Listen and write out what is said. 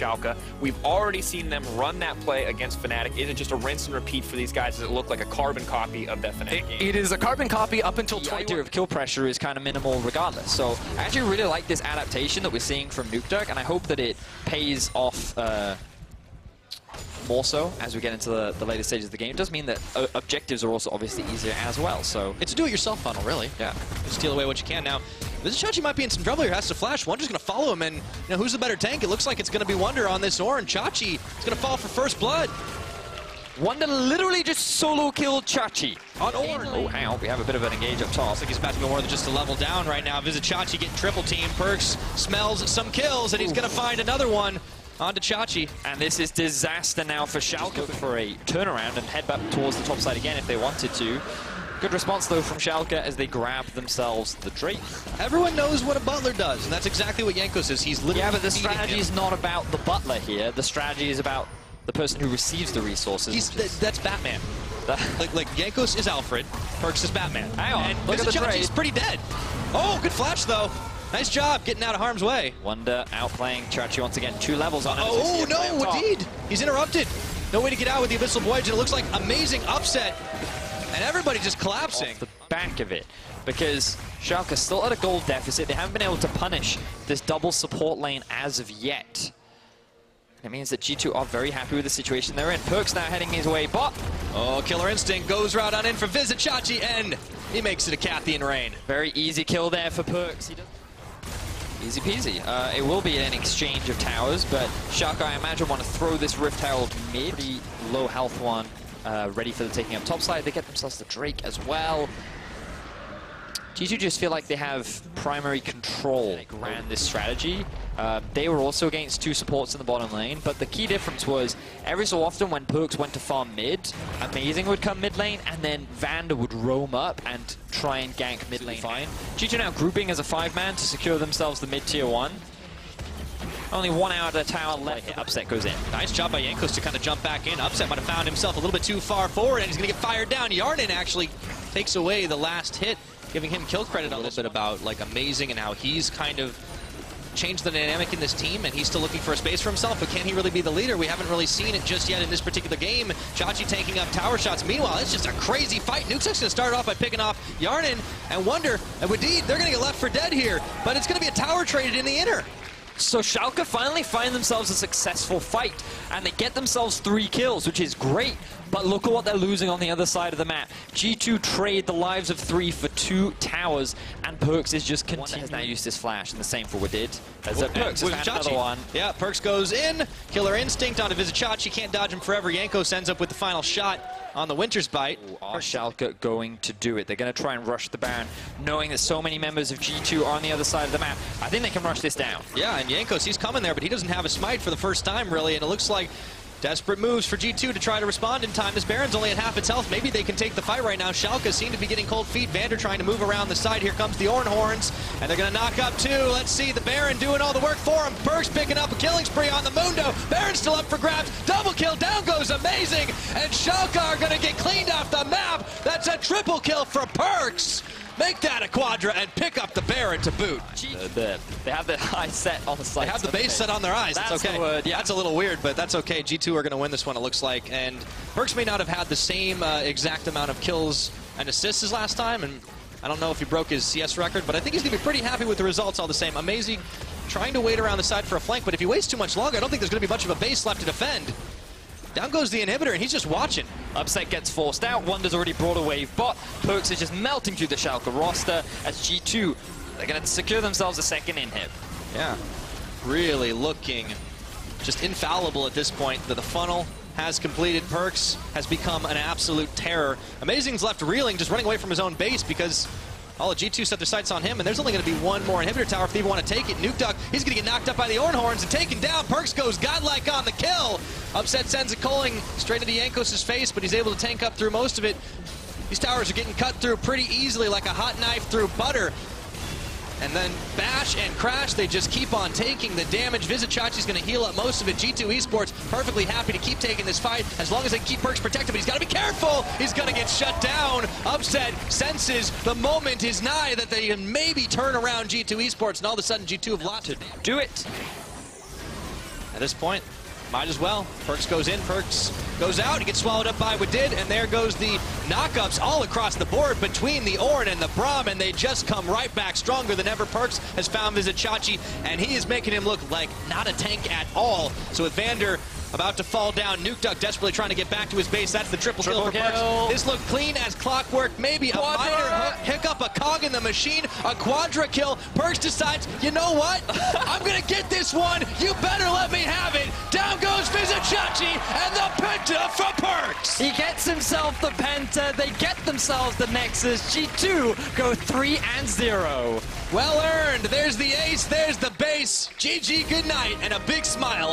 Schalke. We've already seen them run that play against Fnatic. Is it just a rinse and repeat for these guys? Does it look like a carbon copy of that Fnatic game? It is a carbon copy up until The idea of kill pressure is kind of minimal regardless. So I actually really like this adaptation that we're seeing from Nukeduck, and I hope that it pays off more so as we get into the later stages of the game. It does mean that objectives are also obviously easier as well. So it's a do-it-yourself funnel, really. Yeah. Just steal away what you can. Now, Chachi might be in some trouble here. Has to flash. Wonder's going to follow him, and you know, who's the better tank? It looks like it's going to be Wonder on this Orin. Chachi is going to fall for first blood. Wonder literally just solo killed Chachi on Orin. Oh, hang on. We have a bit of an engage up top. Looks like he's about to go more than just a level down right now. Chachi getting triple team. Perkz smells some kills, and he's going to find another one. On to Chachi. And this is disaster now for Schalke for a turnaround and head back towards the top side again if they wanted to. Good response, though, from Schalke as they grab themselves the Drake. Everyone knows what a butler does, and that's exactly what Jankos is. He's literally but the strategy is not about the butler here. The strategy is about the person who receives the resources. That's Batman. like Jankos is Alfred, Perkz is Batman. Hang on, and look at the trade. He's pretty dead. Oh, good flash, though. Nice job getting out of harm's way. Wonder outplaying Chachi once again. 2 levels on him. Oh, no, indeed. He's interrupted. No way to get out with the Abyssal Voyage, and it looks like amazing upset. And everybody just collapsing. Off the back of it, because Schalke still at a gold deficit. They haven't been able to punish this double support lane as of yet. It means that G2 are very happy with the situation they're in. Perkz now heading his way bot. Oh, Killer Instinct goes right on in for Chachi, and he makes it a Cathian rain. Very easy kill there for Perkz. Easy peasy. It will be an exchange of towers, but Schalke, I imagine, want to throw this Rift Herald mid. Pretty low health one, ready for the taking up top side. They get themselves the Drake as well. G2 just feel like they have primary control around this strategy. They were also against 2 supports in the bottom lane, but the key difference was every so often when Perkz went to farm mid, Amazing would come mid lane, and then Vander would roam up and try and gank mid lane. Fine. G2 now grouping as a 5-man to secure themselves the mid tier 1. Only 1 out of the tower left. Upset goes in. Nice job by Jankos to kind of jump back in. Upset might have found himself a little bit too far forward, and he's going to get fired down. Yarnin actually takes away the last hit, giving him kill credit. A little bit about like Amazing and how he's kind of changed the dynamic in this team, and he's still looking for a space for himself, but can he really be the leader? We haven't really seen it just yet in this particular game. Chachi taking up tower shots. Meanwhile, it's just a crazy fight. Nukeduck's going to start off by picking off Yarnin and Wonder, and Wadid, they're going to get left for dead here, but it's going to be a tower traded in the inner. So Schalke finally find themselves a successful fight, and they get themselves 3 kills, which is great, but look at what they're losing on the other side of the map. G2 trade the lives of 3 for 2 towers, and Perkz is just continuing. Has now used his flash, and the same for Wadid. As Perkz has found another one. Yeah, Perkz goes in. Killer Instinct onto Chachi. Can't dodge him forever. Jankos ends up with the final shot on the Winter's Bite. Are Schalke going to do it? They're going to try and rush the Baron, knowing that so many members of G2 are on the other side of the map. I think they can rush this down. Yeah, and Jankos, he's coming there, but he doesn't have a smite for the first time, really, and it looks like desperate moves for G2 to try to respond in time. This Baron's only at half its health. Maybe they can take the fight right now. Schalke seem to be getting cold feet. Vander trying to move around the side. Here comes the Orin Horns, and they're going to knock up 2. Let's see, the Baron doing all the work for him. Perkz picking up a killing spree on the Mundo. Baron's still up for grabs. Double kill. Down goes Amazing, and Schalke are going to get cleaned off the map. That's a triple kill for Perkz. Make that a quadra and pick up the Baron to boot. They have the high set on the side. They have the base set on their eyes. That's okay. The word, yeah. That's a little weird, but that's okay. G2 are going to win this one, it looks like. And Perkz may not have had the same exact amount of kills and assists as last time. And I don't know if he broke his CS record, but I think he's going to be pretty happy with the results all the same. Amazing trying to wait around the side for a flank, but if he waits too much longer, I don't think there's going to be much of a base left to defend. Down goes the inhibitor, and he's just watching. Upset gets forced out. Wonder's already brought a wave bot. Perkz is just melting through the Schalke roster as G2, they're going to secure themselves a second inhib. Yeah, really looking just infallible at this point. The funnel has completed. Perkz has become an absolute terror. Amazing's left reeling, just running away from his own base because all of G2 set their sights on him, and there's only going to be 1 more inhibitor tower if they even want to take it. Nukeduck, he's going to get knocked up by the Orin Horns and taken down. Perkz goes godlike on the kill. Upset sends a culling straight into Jankos' face, but he's able to tank up through most of it. These towers are getting cut through pretty easily like a hot knife through butter. And then Bash and Crash, they just keep on taking the damage. Chachi's going to heal up most of it. G2 Esports perfectly happy to keep taking this fight as long as they keep Perkz protected, but he's got to be careful. He's going to get shut down. Upset senses the moment is nigh that they can maybe turn around G2 Esports, and all of a sudden G2 have lost it. Do it. At this point, might as well. Perkz goes in, Perkz goes out, he gets swallowed up by Wadid, and there goes the knockups all across the board between the Ornn and the Braum, and they just come right back stronger than ever. Perkz has found Vizicsacsi, and he is making him look like not a tank at all. So with Vander about to fall down, Nukeduck desperately trying to get back to his base. That's the triple kill for Perkz. This looked clean as clockwork. Maybe a minor hiccup, a cog in the machine, a quadra kill. Perkz decides, you know what? I'm going to get this one. You better let me have it. Down goes Vizicsacsi and the Penta for Perkz. He gets himself the Penta. They get themselves the Nexus. G2 go 3-0. Well earned. There's the ace. There's the base. GG, good night, and a big smile.